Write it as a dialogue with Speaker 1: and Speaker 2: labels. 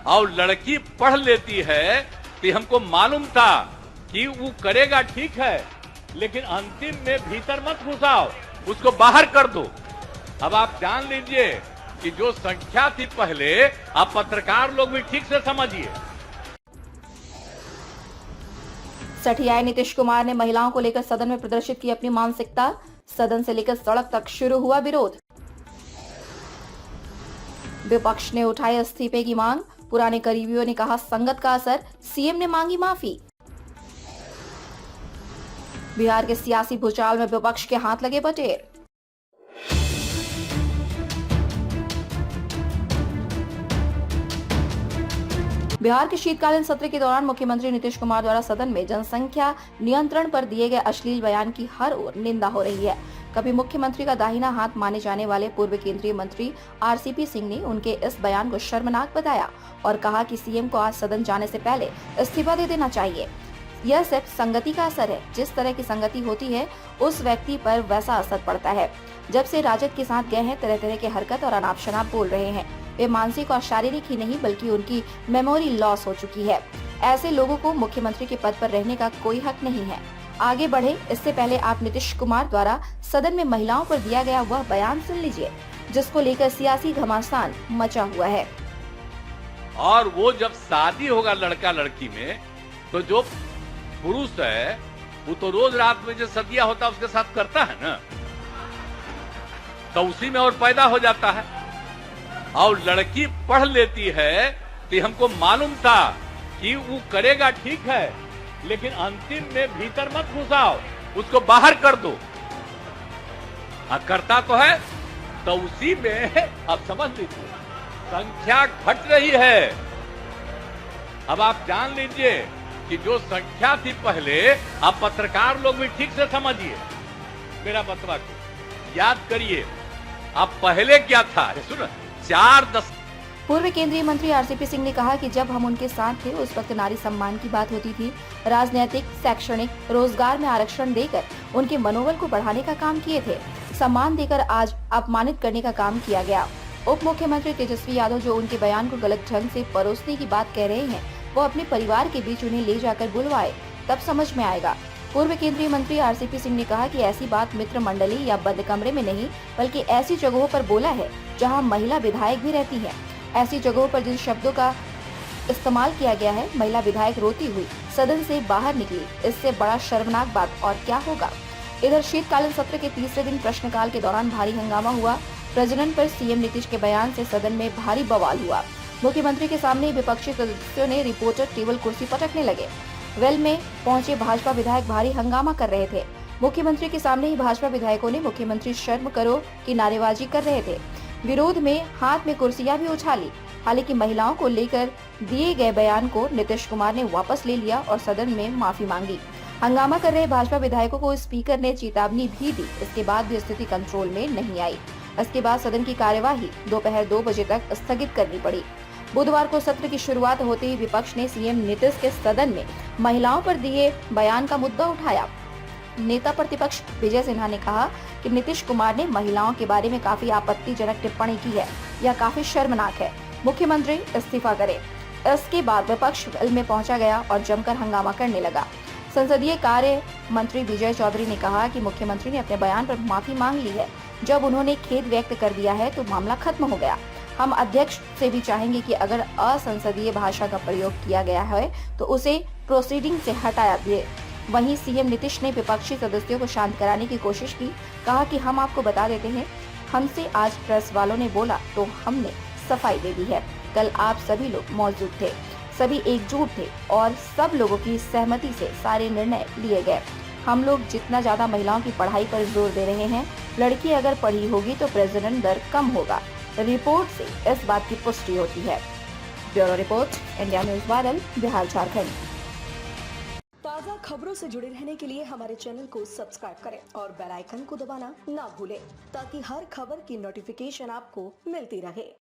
Speaker 1: और लड़की पढ़ लेती है कि हमको मालूम था कि वो करेगा ठीक है, लेकिन अंतिम में भीतर मत घुसाओ, उसको बाहर कर दो। अब आप जान लीजिए कि जो संख्या थी पहले, आप पत्रकार लोग भी ठीक से समझिए।
Speaker 2: सठियाए नीतीश कुमार ने महिलाओं को लेकर सदन में प्रदर्शित की अपनी मानसिकता। सदन से लेकर सड़क तक शुरू हुआ विरोध। विपक्ष ने उठाई इस्तीफे की मांग। पुराने करीबियों ने कहा संगत का असर, सीएम ने मांगी माफी। बिहार के सियासी भूचाल में विपक्ष के हाथ लगे बटेर। बिहार के शीतकालीन सत्र के दौरान मुख्यमंत्री नीतीश कुमार द्वारा सदन में जनसंख्या नियंत्रण पर दिए गए अश्लील बयान की हर ओर निंदा हो रही है। कभी मुख्यमंत्री का दाहिना हाथ माने जाने वाले पूर्व केंद्रीय मंत्री आरसीपी सिंह ने उनके इस बयान को शर्मनाक बताया और कहा कि सीएम को आज सदन जाने से पहले इस्तीफा दे देना चाहिए। यह सिर्फ संगति का असर है। जिस तरह की संगति होती है उस व्यक्ति पर वैसा असर पड़ता है। जब से राजद के साथ गए हैं, तरह तरह के हरकत और अनाप शनाप बोल रहे हैं। वे मानसिक और शारीरिक ही नहीं बल्कि उनकी मेमोरी लॉस हो चुकी है। ऐसे लोगों को मुख्यमंत्री के पद पर रहने का कोई हक नहीं है। आगे बढ़े इससे पहले आप नीतीश कुमार द्वारा सदन में महिलाओं पर दिया गया वह बयान सुन लीजिए, जिसको लेकर सियासी घमासान मचा हुआ है।
Speaker 1: और वो जब शादी होगा लड़का लड़की में, तो जो पुरुष है वो तो रोज रात में जो सदिया होता है उसके साथ करता है ना, तो उसी में और पैदा हो जाता है। और लड़की पढ़ लेती है कि हमको मालूम था कि वो करेगा ठीक है, लेकिन अंतिम में भीतर मत घुसाओ, उसको बाहर कर दो। करता तो है, तो उसी में अब समझ लीजिए संख्या घट रही है। अब आप जान लीजिए कि जो संख्या थी पहले, आप पत्रकार लोग भी ठीक से समझिए मेरा बतवा को। याद करिए आप पहले क्या था, सुनो 4-10।
Speaker 2: पूर्व केंद्रीय मंत्री आरसीपी सिंह ने कहा कि जब हम उनके साथ थे उस वक्त नारी सम्मान की बात होती थी। राजनीतिक, शैक्षणिक, रोजगार में आरक्षण देकर उनके मनोबल को बढ़ाने का काम किए थे। सम्मान देकर आज अपमानित करने का काम किया गया। उप मुख्यमंत्री तेजस्वी यादव जो उनके बयान को गलत ढंग से परोसने की बात कह रहे हैं, वो अपने परिवार के बीच उन्हें ले जाकर बुलवाए, तब समझ में आएगा। पूर्व केंद्रीय मंत्री आरसीपी सिंह ने कहा कि ऐसी बात मित्र मंडली या बंद कमरे में नहीं, बल्कि ऐसी जगहों पर बोला है जहां महिला विधायक भी रहती हैं। ऐसी जगहों पर जिन शब्दों का इस्तेमाल किया गया है, महिला विधायक रोती हुई सदन से बाहर निकली। इससे बड़ा शर्मनाक बात और क्या होगा। इधर शीतकालीन सत्र के तीसरे दिन प्रश्नकाल के दौरान भारी हंगामा हुआ। प्रजनन पर सीएम नीतीश के बयान से सदन में भारी बवाल हुआ। मुख्यमंत्री के सामने विपक्षी सदस्यों ने रिपोर्टर टेबल कुर्सी पटकने लगे। वेल में पहुंचे भाजपा विधायक भारी हंगामा कर रहे थे। मुख्यमंत्री के सामने ही भाजपा विधायकों ने मुख्यमंत्री शर्म करो की नारेबाजी कर रहे थे। विरोध में हाथ में कुर्सियां भी उछाली। हालांकि महिलाओं को लेकर दिए गए बयान को नीतीश कुमार ने वापस ले लिया और सदन में माफी मांगी। हंगामा कर रहे भाजपा विधायकों को स्पीकर ने चेतावनी भी दी। इसके बाद भी स्थिति कंट्रोल में नहीं आई। इसके बाद सदन की कार्यवाही दोपहर 2 बजे तक स्थगित करनी पड़ी। बुधवार को सत्र की शुरुआत होते ही विपक्ष ने सीएम नीतीश के सदन में महिलाओं पर दिए बयान का मुद्दा उठाया। नेता प्रतिपक्ष विजय सिन्हा ने कहा कि नीतीश कुमार ने महिलाओं के बारे में काफी आपत्तिजनक टिप्पणी की है। यह काफी शर्मनाक है। मुख्यमंत्री इस्तीफा करें। इसके बाद विपक्ष वेल में पहुंचा गया और जमकर हंगामा करने लगा। संसदीय कार्य मंत्री विजय चौधरी ने कहा कि मुख्यमंत्री ने अपने बयान पर माफी मांग ली है। जब उन्होंने खेद व्यक्त कर दिया है तो मामला खत्म हो गया। हम अध्यक्ष से भी चाहेंगे कि अगर असंसदीय भाषा का प्रयोग किया गया है तो उसे प्रोसीडिंग से हटाया दिए। वहीं सीएम नीतीश ने विपक्षी सदस्यों को शांत कराने की कोशिश की। कहा कि हम आपको बता देते हैं, हमसे आज प्रेस वालों ने बोला तो हमने सफाई दे दी है। कल आप सभी लोग मौजूद थे, सभी एकजुट थे और सब लोगों की सहमति से सारे निर्णय लिए गए। हम लोग जितना ज्यादा महिलाओं की पढ़ाई पर जोर दे रहे हैं, लड़की अगर पढ़ी होगी तो प्रजनन दर कम होगा। रिपोर्ट से इस बात की पुष्टि होती है। Bureau report, India news viral, Bihar Jharkhand.
Speaker 3: ताज़ा खबरों से जुड़े रहने के लिए हमारे चैनल को सब्सक्राइब करें और बेल आइकन को दबाना ना भूलें, ताकि हर खबर की नोटिफिकेशन आपको मिलती रहे।